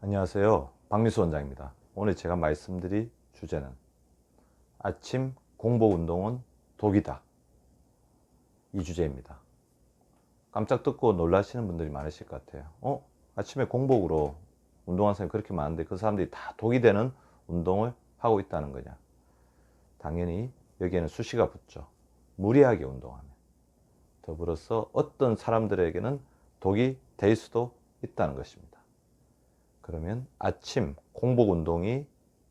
안녕하세요. 박미수 원장입니다. 오늘 제가 말씀드릴 주제는 아침 공복 운동은 독이다, 이 주제입니다. 깜짝 듣고 놀라시는 분들이 많으실 것 같아요. 아침에 공복으로 운동하는 사람이 그렇게 많은데 그 사람들이 다 독이 되는 운동을 하고 있다는 거냐? 당연히 여기에는 수시가 붙죠. 무리하게 운동하면. 더불어서 어떤 사람들에게는 독이 될 수도 있다는 것입니다. 그러면 아침 공복 운동이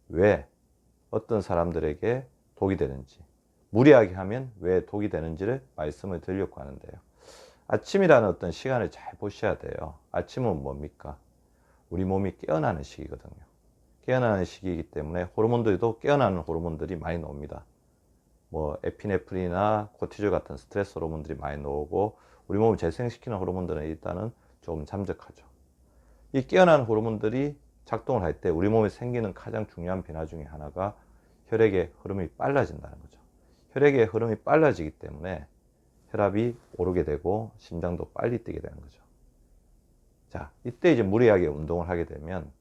왜 어떤 사람들에게 독이 되는지, 무리하게 하면 왜 독이 되는지를 말씀을 드리려고 하는데요. 아침이라는 어떤 시간을 잘 보셔야 돼요. 아침은 뭡니까? 우리 몸이 깨어나는 시기거든요. 깨어나는 시기이기 때문에 호르몬들도 깨어나는 호르몬들이 많이 나옵니다. 뭐 에피네프린이나 코티졸 같은 스트레스 호르몬들이 많이 나오고, 우리 몸을 재생시키는 호르몬들은 일단은 조금 잠적하죠. 이 깨어나는 호르몬들이 작동을 할 때 우리 몸에 생기는 가장 중요한 변화 중에 하나가 혈액의 흐름이 빨라진다는 거죠. 혈액의 흐름이 빨라지기 때문에 혈압이 오르게 되고 심장도 빨리 뛰게 되는 거죠. 자, 이때 이제 무리하게 운동을 하게 되면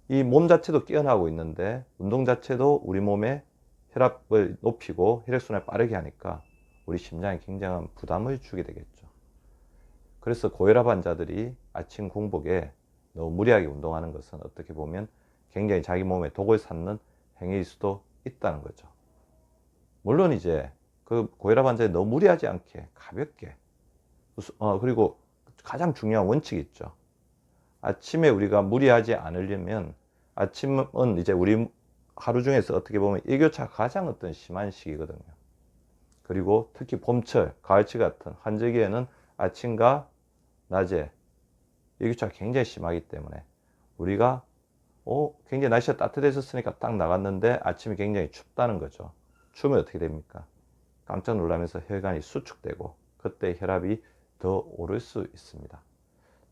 이 몸 자체도 깨어나고 있는데 운동 자체도 우리 몸의 혈압을 높이고 혈액순환을 빠르게 하니까 우리 심장에 굉장한 부담을 주게 되겠죠. 그래서 고혈압 환자들이 아침 공복에 너무 무리하게 운동하는 것은 어떻게 보면 굉장히 자기 몸에 독을 쌓는 행위일 수도 있다는 거죠. 물론 이제 그 고혈압 환자에 너무 무리하지 않게 가볍게, 그리고 가장 중요한 원칙이 있죠. 아침에 우리가 무리하지 않으려면, 아침은 이제 우리 하루 중에서 어떻게 보면 일교차가 가장 어떤 심한 시기거든요. 그리고 특히 봄철, 가을철 같은 환절기에는 아침과 낮에 일교차가 굉장히 심하기 때문에 우리가 굉장히 날씨가 따뜻해졌으니까 딱 나갔는데 아침이 굉장히 춥다는 거죠. 추우면 어떻게 됩니까? 깜짝 놀라면서 혈관이 수축되고 그때 혈압이 더 오를 수 있습니다.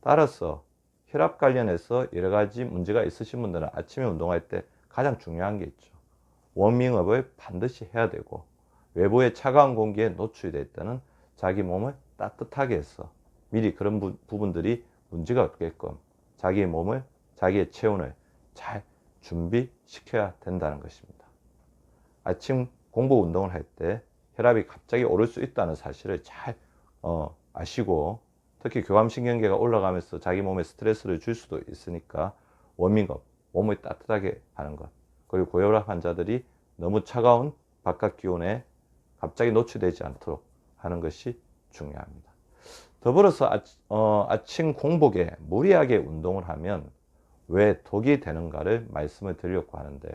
따라서 혈압 관련해서 여러 가지 문제가 있으신 분들은 아침에 운동할 때 가장 중요한 게 있죠. 워밍업을 반드시 해야 되고, 외부의 차가운 공기에 노출될 때는 자기 몸을 따뜻하게 해서 미리 그런 부분들이 문제가 없게끔 자기의 몸을, 자기의 체온을 잘 준비시켜야 된다는 것입니다. 아침 공복 운동을 할 때 혈압이 갑자기 오를 수 있다는 사실을 잘 아시고, 특히 교감신경계가 올라가면서 자기 몸에 스트레스를 줄 수도 있으니까 워밍업, 몸을 따뜻하게 하는 것, 그리고 고혈압 환자들이 너무 차가운 바깥 기온에 갑자기 노출되지 않도록 하는 것이 중요합니다. 더불어서 아침 공복에 무리하게 운동을 하면 왜 독이 되는가를 말씀을 드리려고 하는데요.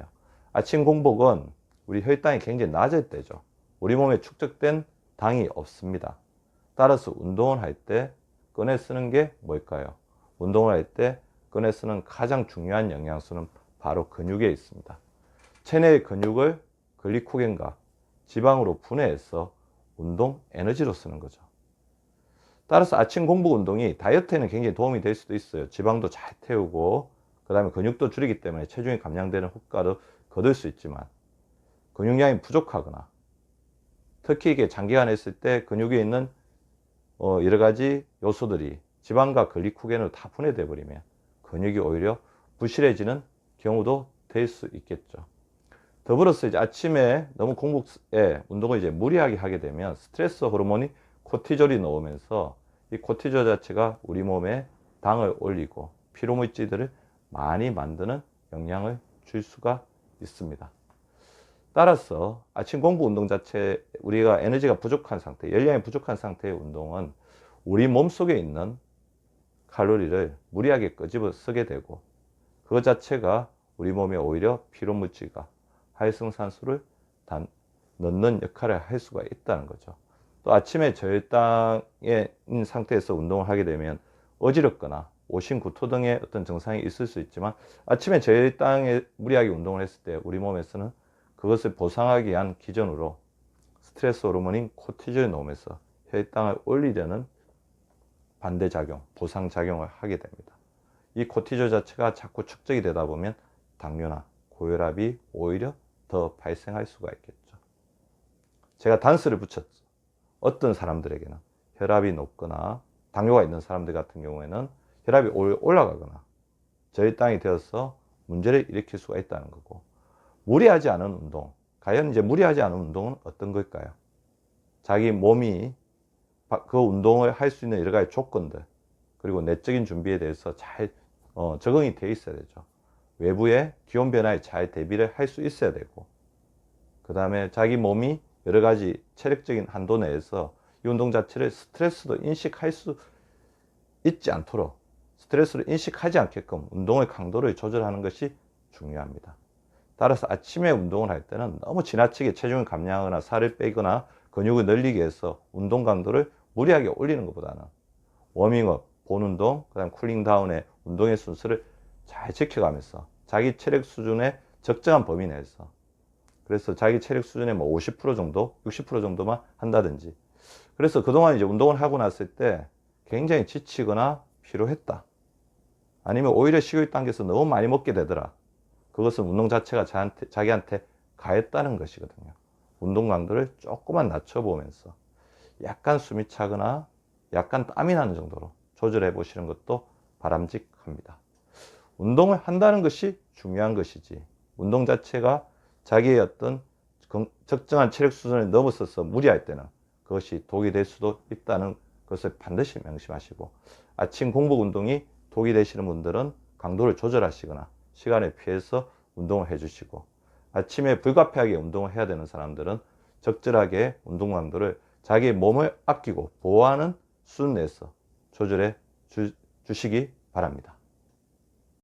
아침 공복은 우리 혈당이 굉장히 낮을 때죠. 우리 몸에 축적된 당이 없습니다. 따라서 운동을 할 때 꺼내 쓰는 게 뭘까요? 운동을 할 때 꺼내 쓰는 가장 중요한 영양소는 바로 근육에 있습니다. 체내의 근육을 글리코겐과 지방으로 분해해서 운동 에너지로 쓰는 거죠. 따라서 아침 공복 운동이 다이어트에는 굉장히 도움이 될 수도 있어요. 지방도 잘 태우고 그 다음에 근육도 줄이기 때문에 체중이 감량되는 효과도 거둘 수 있지만, 근육량이 부족하거나 특히 이게 장기간 했을 때 근육에 있는 여러 가지 요소들이 지방과 글리코겐으로 다 분해돼 버리면 근육이 오히려 부실해지는 경우도 될 수 있겠죠. 더불어서 이제 아침에 너무 공복에 운동을 이제 무리하게 하게 되면 스트레스 호르몬이 코티졸이 나오면서 이 코티졸 자체가 우리 몸에 당을 올리고 피로물질들을 많이 만드는 영향을 줄 수가 있습니다. 따라서 아침 공복 운동 자체, 우리가 에너지가 부족한 상태, 열량이 부족한 상태의 운동은 우리 몸속에 있는 칼로리를 무리하게 끄집어 쓰게 되고, 그것 자체가 우리 몸에 오히려 피로물질과 활성산소를 넣는 역할을 할 수가 있다는 거죠. 또 아침에 저혈당의 상태에서 운동을 하게 되면 어지럽거나 오심구토 등의 어떤 증상이 있을 수 있지만, 아침에 저혈당에 무리하게 운동을 했을 때 우리 몸에서는 그것을 보상하기 위한 기전으로 스트레스 호르몬인 코티졸이 나오면서 혈당을 올리려는 반대작용, 보상작용을 하게 됩니다. 이 코티졸 자체가 자꾸 축적이 되다 보면 당뇨나 고혈압이 오히려 더 발생할 수가 있겠죠. 제가 단서를 붙였죠. 어떤 사람들에게는 혈압이 높거나 당뇨가 있는 사람들 같은 경우에는 혈압이 올라가거나 저혈당이 되어서 문제를 일으킬 수가 있다는 거고, 무리하지 않은 운동, 과연 이제 무리하지 않은 운동은 어떤 걸까요? 자기 몸이 그 운동을 할 수 있는 여러 가지 조건들, 그리고 내적인 준비에 대해서 잘 적응이 돼 있어야 되죠. 외부의 기온 변화에 잘 대비를 할 수 있어야 되고, 그 다음에 자기 몸이 여러 가지 체력적인 한도 내에서 이 운동 자체를 스트레스도 인식할 수 있지 않도록, 스트레스를 인식하지 않게끔 운동의 강도를 조절하는 것이 중요합니다. 따라서 아침에 운동을 할 때는 너무 지나치게 체중을 감량하거나 살을 빼거나 근육을 늘리기 위해서 운동 강도를 무리하게 올리는 것보다는 워밍업, 본운동, 그 다음 쿨링다운의 운동의 순서를 잘 지켜가면서 자기 체력 수준의 적정한 범위 내에서, 그래서 자기 체력 수준의 뭐 50% 정도, 60% 정도만 한다든지, 그래서 그동안 이제 운동을 하고 났을 때 굉장히 지치거나 피로했다, 아니면 오히려 식욕이 당겨서 너무 많이 먹게 되더라, 그것은 운동 자체가 자기한테 가했다는 것이거든요. 운동 강도를 조금만 낮춰보면서 약간 숨이 차거나 약간 땀이 나는 정도로 조절해 보시는 것도 바람직합니다. 운동을 한다는 것이 중요한 것이지, 운동 자체가 자기의 어떤 적정한 체력 수준을 넘어서서 무리할 때는 그것이 독이 될 수도 있다는 것을 반드시 명심하시고, 아침 공복 운동이 독이 되시는 분들은 강도를 조절하시거나 시간을 피해서 운동을 해주시고, 아침에 불가피하게 운동을 해야 되는 사람들은 적절하게 운동 강도를 자기 몸을 아끼고 보호하는 수준 내에서 조절해 주시기 바랍니다.